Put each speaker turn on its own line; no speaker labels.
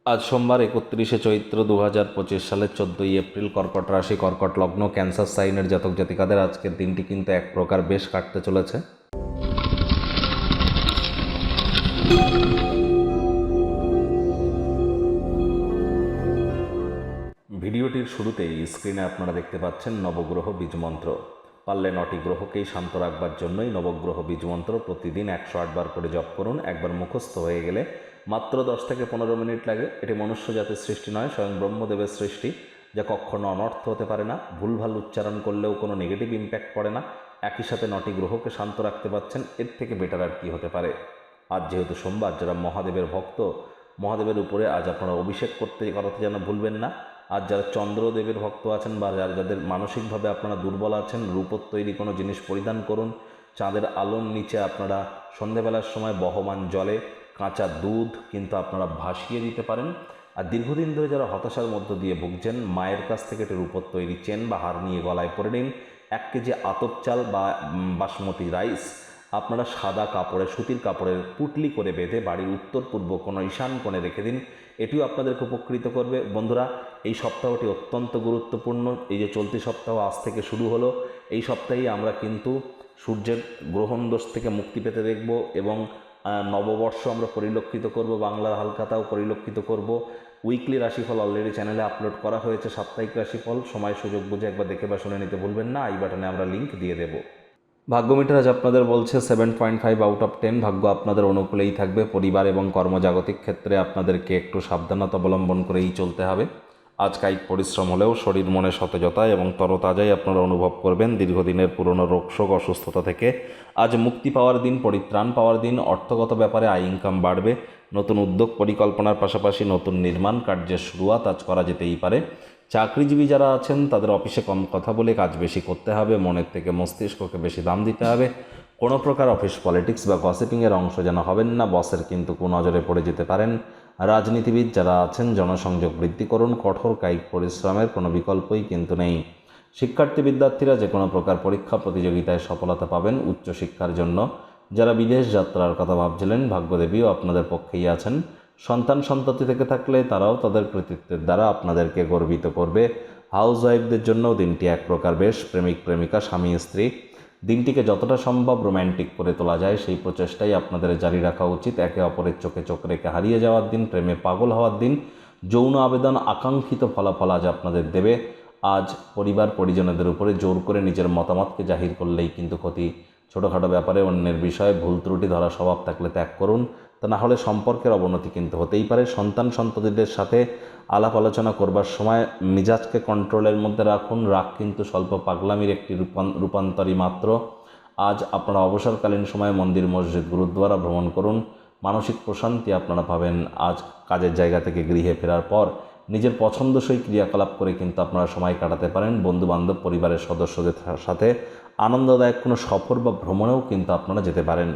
আজ সোমবার 31শে চৈত্র 2025 সালের 14ই এপ্রিল। কর্কট রাশি, কর্কট লগ্ন, ক্যান্সার সাইনের জাতক জাতিকাদের আজকের দিনটি কিন্তু এক প্রকার বেশ কাটতে চলেছে। ভিডিওটির শুরুতেই স্ক্রিনে আপনারা দেখতে পাচ্ছেন নবগ্রহ বীজমন্ত্র। পারলে 9টি গ্রহকেই শান্ত রাখবার জন্যই নবগ্রহ বীজমন্ত্র প্রতিদিন 108 বার করে জপ করুন। একবার মুখস্থ হয়ে গেলে মাত্র 10 থেকে 15 মিনিট লাগে। এটি মনুষ্য জাতির সৃষ্টি নয়, স্বয়ং ব্রহ্মদেবের সৃষ্টি, যা কখনো অনর্থ হতে পারে না। ভুলভাল উচ্চারণ করলেও কোনো নেগেটিভ ইম্প্যাক্ট পড়ে না। একই সাথে 9টি গ্রহকে শান্ত রাখতে পারছেন, এর থেকে বেটার আর কি হতে পারে। আজ যেহেতু সোমবার, যারা মহাদেবের ভক্ত, মহাদেবের উপরে আজ আপনারা অভিষেক করাতে যেন ভুলবেন না। আর যারা চন্দ্রদেবের ভক্ত আছেন বা যাদের মানসিকভাবে আপনারা দুর্বল আছেন, রূপোর তৈরি কোনো জিনিস পরিধান করুন। চাঁদের আলোর নিচে আপনারা সন্ধেবেলার সময় বহমান জলে কাঁচা দুধ কিন্তু আপনারা ভাসিয়ে দিতে পারেন। আর দীর্ঘদিন ধরে যারা হতাশার মধ্য দিয়ে ভুগছেন, মায়ের কাছ থেকে একটি রূপোর তৈরি চেন বা হার নিয়ে গলায় পরে নিন। 1 কেজি আতপ চাল বা বাসমতি রাইস আপনারা সাদা কাপড়ে, সুতির কাপড়ের পুটলি করে বেঁধে বাড়ির উত্তর পূর্ব কোনো ঈশান কোণে রেখে দিন। এটিও আপনাদেরকে উপকৃত করবে। বন্ধুরা, এই সপ্তাহটি অত্যন্ত গুরুত্বপূর্ণ। এই যে চলতি সপ্তাহ আজ থেকে শুরু হলো, এই সপ্তাহেই আমরা কিন্তু সূর্যের গ্রহণ দোষ থেকে মুক্তি পেতে দেখব এবং নববর্ষ আমরা পরিলক্ষিত করব, বাংলার হালখাতাও পরিলক্ষিত করব। উইকলি রাশিফল অলরেডি চ্যানেলে আপলোড করা হয়েছে। সাপ্তাহিক রাশিফল সময় সুযোগ বুঝে একবার দেখে বা শুনে নিতে ভুলবেন না। আই বাটনে আমরা লিঙ্ক দিয়ে দেব। ভাগ্যমিটার আজ আপনাদের বলছে 7.5 আউট অফ 10। ভাগ্য আপনাদের অনুকূলেই থাকবে। পরিবার এবং কর্মজাগতিক ক্ষেত্রে আপনাদেরকে একটু সাবধানতা অবলম্বন করেই চলতে হবে। আজ কায়িক পরিশ্রম হলেও শরীর মনে সতেজতা এবং তরতাজাই আপনারা অনুভব করবেন। দীর্ঘদিনের পুরনো রোগশোক অসুস্থতা থেকে আজ মুক্তি পাওয়ার দিন, পরিত্রাণ পাওয়ার দিন। অর্থগত ব্যাপারে আয় ইনকাম বাড়বে। নতুন উদ্যোগ পরিকল্পনার পাশাপাশি নতুন নির্মাণ কার্যের শুরুয়াত আজ করা যেতেই পারে। চাকরিজীবী যারা আছেন, তাদের অফিসে কম কথা বলে কাজ বেশি করতে হবে। মনের থেকে মস্তিষ্ককে বেশি দাম দিতে হবে। কোনো প্রকার অফিস পলিটিক্স বা গসিপিংয়ের অংশ যেন হবেন না। বসের কিন্তু কুনজরে পড়ে যেতে পারেন। রাজনীতিবিদ যারা আছেন, জনসংযোগ বৃদ্ধি করুন। কঠোর কায়িক পরিশ্রমের কোনো বিকল্পই কিন্তু নেই। শিক্ষার্থী বিদ্যার্থীরা যে কোনো প্রকার পরীক্ষা প্রতিযোগিতায় সফলতা পাবেন। উচ্চশিক্ষার জন্য যারা বিদেশ যাত্রার কথা ভাবছিলেন, ভাগ্যদেবীও আপনাদের পক্ষেই আছেন। সন্তান সন্ততি থেকে থাকলে তারাও তাদের কৃতিত্বের দ্বারা আপনাদেরকে গর্বিত করবে। হাউস ওয়াইফদের জন্যও দিনটি এক প্রকার বেশ। প্রেমিক প্রেমিকা, স্বামী স্ত্রী, দিনটিকে যতটা সম্ভব রোম্যান্টিক করে তোলা যায় সেই প্রচেষ্টাই আপনাদের জারি রাখা উচিত। একে অপরের চোখে চোখ রেখে হারিয়ে যাওয়ার দিন, প্রেমে পাগল হওয়ার দিন। যৌন আবেদন আকাঙ্ক্ষিত ফলাফল আজ আপনাদের দেবে। আজ পরিবার পরিজনদের উপরে জোর করে নিজের মতামতকে জাহির করলেই কিন্তু ক্ষতি। ছোটোখাটো ব্যাপারে অন্যের বিষয়ে ভুল ত্রুটি ধরা স্বভাব থাকলে ত্যাগ করুন, তা না হলে সম্পর্কের অবনতি কিন্তু হতেই পারে। সন্তান সন্ততিদের সাথে আলাপ আলোচনা করবার সময় মিজাজকে কন্ট্রোলের মধ্যে রাখুন। রাগ কিন্তু স্বল্প পাগলামির একটি রূপান্তরই মাত্র। আজ আপনারা অবসরকালীন সময়ে মন্দির, মসজিদ, গুরুদ্বারা ভ্রমণ করুন। মানসিক প্রশান্তি আপনারা পাবেন। আজ কাজের জায়গা থেকে গৃহে ফেরার পর নিজের পছন্দসই ক্রিয়াকলাপ করে কিন্তু আপনারা সময় কাটাতে পারেন। বন্ধুবান্ধব, পরিবারের সদস্যদের সাথে আনন্দদায়ক কোনো সফর বা ভ্রমণেও কিন্তু আপনারা যেতে পারেন।